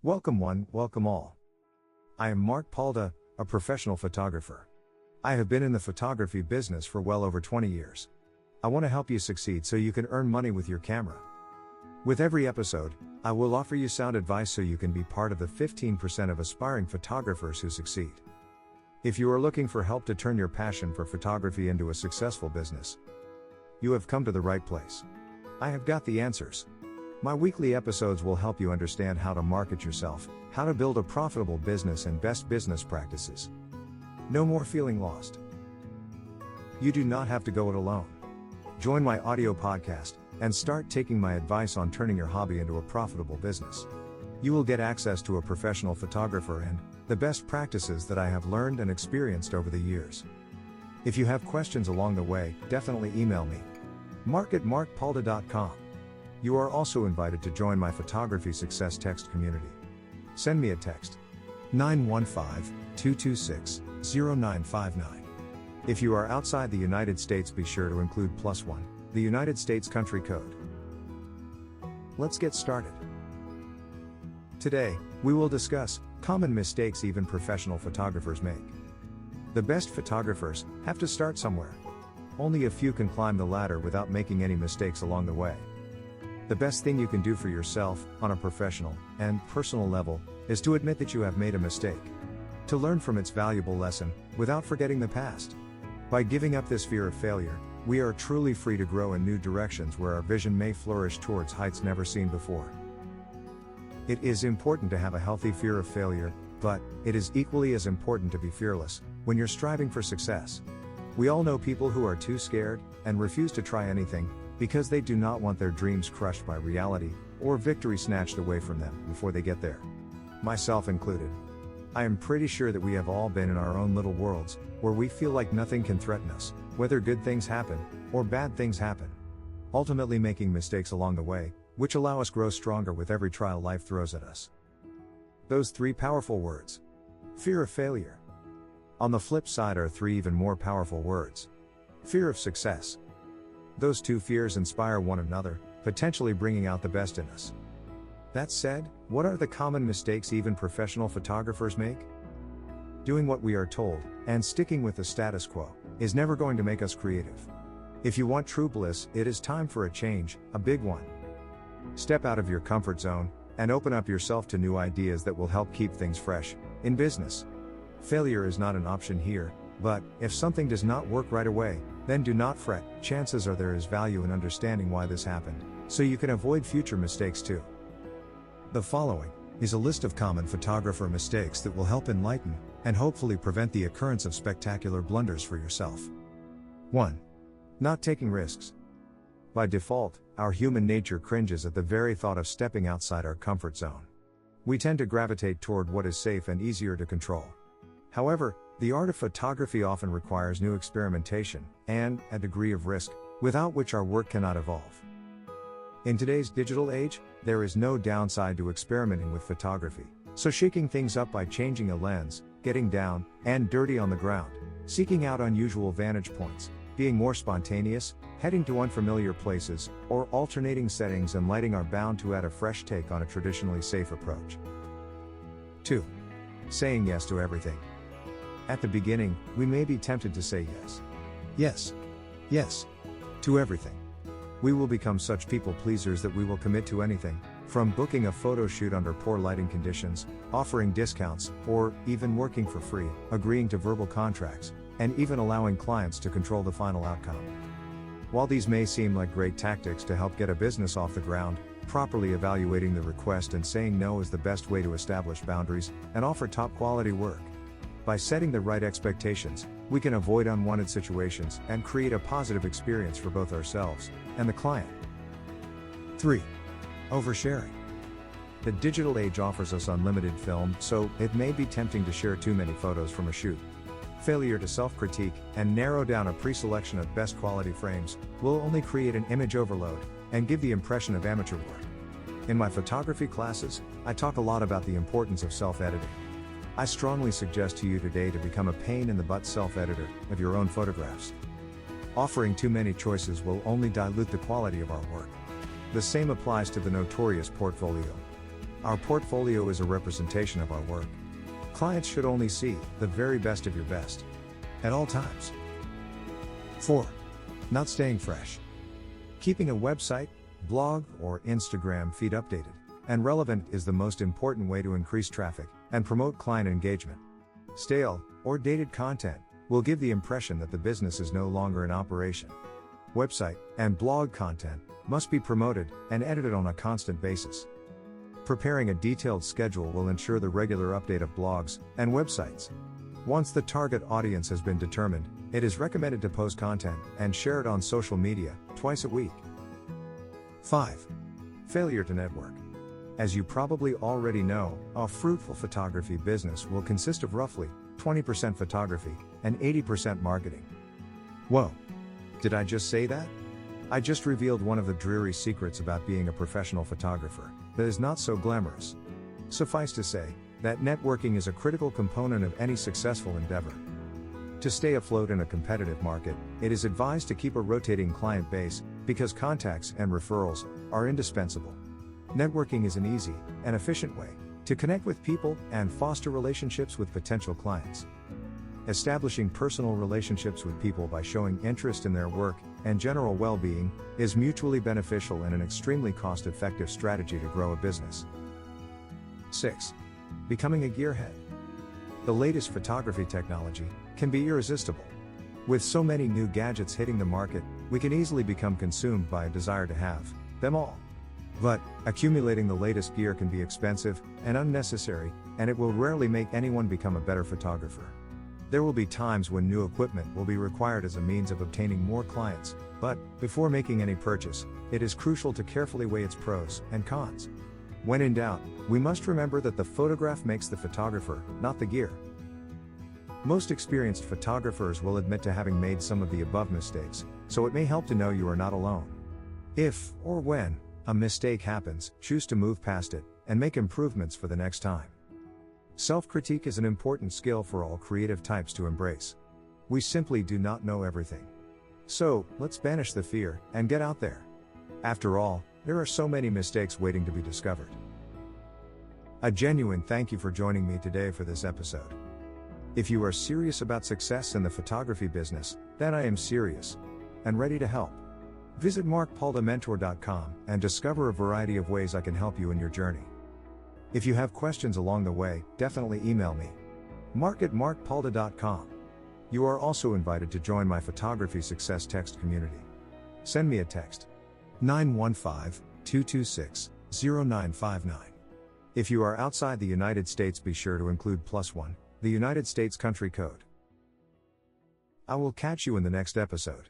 Welcome one, welcome all. I am Mark Palda, a professional photographer. I have been in the photography business for well over 20 years. I want to help you succeed so you can earn money with your camera. With every episode, I will offer you sound advice so you can be part of the 15% of aspiring photographers who succeed. If you are looking for help to turn your passion for photography into a successful business, you have come to the right place. I have got the answers. My weekly episodes will help you understand how to market yourself, how to build a profitable business, and best business practices. No more feeling lost. You do not have to go it alone. Join my audio podcast and start taking my advice on turning your hobby into a profitable business. You will get access to a professional photographer and the best practices that I have learned and experienced over the years. If you have questions along the way, definitely email me. mark@markpalda.com. You are also invited to join my photography success text community. Send me a text. 915-226-0959. If you are outside the United States, be sure to include +1, the United States country code. Let's get started. Today, we will discuss common mistakes even professional photographers make. The best photographers have to start somewhere. Only a few can climb the ladder without making any mistakes along the way. The best thing you can do for yourself, on a professional and personal level, is to admit that you have made a mistake. To learn from its valuable lesson, without forgetting the past. By giving up this fear of failure, we are truly free to grow in new directions where our vision may flourish towards heights never seen before. It is important to have a healthy fear of failure, but it is equally as important to be fearless when you're striving for success. We all know people who are too scared and refuse to try anything, because they do not want their dreams crushed by reality, or victory snatched away from them before they get there. Myself included. I am pretty sure that we have all been in our own little worlds, where we feel like nothing can threaten us, whether good things happen, or bad things happen. Ultimately making mistakes along the way, which allow us grow stronger with every trial life throws at us. Those three powerful words. Fear of failure. On the flip side are three even more powerful words. Fear of success. Those two fears inspire one another, potentially bringing out the best in us. That said, what are the common mistakes even professional photographers make? Doing what we are told, and sticking with the status quo, is never going to make us creative. If you want true bliss, it is time for a change, a big one. Step out of your comfort zone, and open up yourself to new ideas that will help keep things fresh, in business. Failure is not an option here, but if something does not work right away, then do not fret. Chances are there is value in understanding why this happened, so you can avoid future mistakes too. The following is a list of common photographer mistakes that will help enlighten and hopefully prevent the occurrence of spectacular blunders for yourself. 1. Not taking risks. By default, our human nature cringes at the very thought of stepping outside our comfort zone. We tend to gravitate toward what is safe and easier to control. However, the art of photography often requires new experimentation and a degree of risk, without which our work cannot evolve. In today's digital age, there is no downside to experimenting with photography, so shaking things up by changing a lens, getting down and dirty on the ground, seeking out unusual vantage points, being more spontaneous, heading to unfamiliar places, or alternating settings and lighting are bound to add a fresh take on a traditionally safe approach. 2. Saying yes to everything. At the beginning, we may be tempted to say yes. Yes, to everything. We will become such people pleasers that we will commit to anything, from booking a photo shoot under poor lighting conditions, offering discounts, or even working for free, agreeing to verbal contracts, and even allowing clients to control the final outcome. While these may seem like great tactics to help get a business off the ground, properly evaluating the request and saying no is the best way to establish boundaries and offer top quality work. By setting the right expectations, we can avoid unwanted situations and create a positive experience for both ourselves and the client. 3. Oversharing. The digital age offers us unlimited film, so it may be tempting to share too many photos from a shoot. Failure to self-critique and narrow down a pre-selection of best quality frames will only create an image overload and give the impression of amateur work. In my photography classes, I talk a lot about the importance of self-editing. I strongly suggest to you today to become a pain-in-the-butt self-editor of your own photographs. Offering too many choices will only dilute the quality of our work. The same applies to the notorious portfolio. Our portfolio is a representation of our work. Clients should only see the very best of your best at all times. 4. Not staying fresh. Keeping a website, blog, or Instagram feed updated and relevant is the most important way to increase traffic and promote client engagement. Stale or dated content will give the impression that the business is no longer in operation. Website and blog content must be promoted and edited on a constant basis. Preparing a detailed schedule will ensure the regular update of blogs and websites. Once the target audience has been determined, it is recommended to post content and share it on social media twice a week. 5. Failure to network. As you probably already know, a fruitful photography business will consist of roughly 20% photography and 80% marketing. Whoa! Did I just say that? I just revealed one of the dreary secrets about being a professional photographer that is not so glamorous. Suffice to say, that networking is a critical component of any successful endeavor. To stay afloat in a competitive market, it is advised to keep a rotating client base because contacts and referrals are indispensable. Networking is an easy and efficient way to connect with people and foster relationships with potential clients. Establishing personal relationships with people by showing interest in their work and general well-being is mutually beneficial and an extremely cost-effective strategy to grow a business. 6. Becoming a gearhead. The latest photography technology can be irresistible. With so many new gadgets hitting the market, we can easily become consumed by a desire to have them all. But accumulating the latest gear can be expensive and unnecessary, and it will rarely make anyone become a better photographer. There will be times when new equipment will be required as a means of obtaining more clients, but before making any purchase, it is crucial to carefully weigh its pros and cons. When in doubt, we must remember that the photograph makes the photographer, not the gear. Most experienced photographers will admit to having made some of the above mistakes, so it may help to know you are not alone. If, or when, a mistake happens, choose to move past it and make improvements for the next time. Self-critique is an important skill for all creative types to embrace. We simply do not know everything. So, let's banish the fear and get out there. After all, there are so many mistakes waiting to be discovered. A genuine thank you for joining me today for this episode. If you are serious about success in the photography business, then I am serious and ready to help. Visit markpaldamentor.com and discover a variety of ways I can help you in your journey. If you have questions along the way, definitely email me. mark@markpalda.com. You are also invited to join my photography success text community. Send me a text. 915-226-0959. If you are outside the United States, be sure to include +1, the United States country code. I will catch you in the next episode.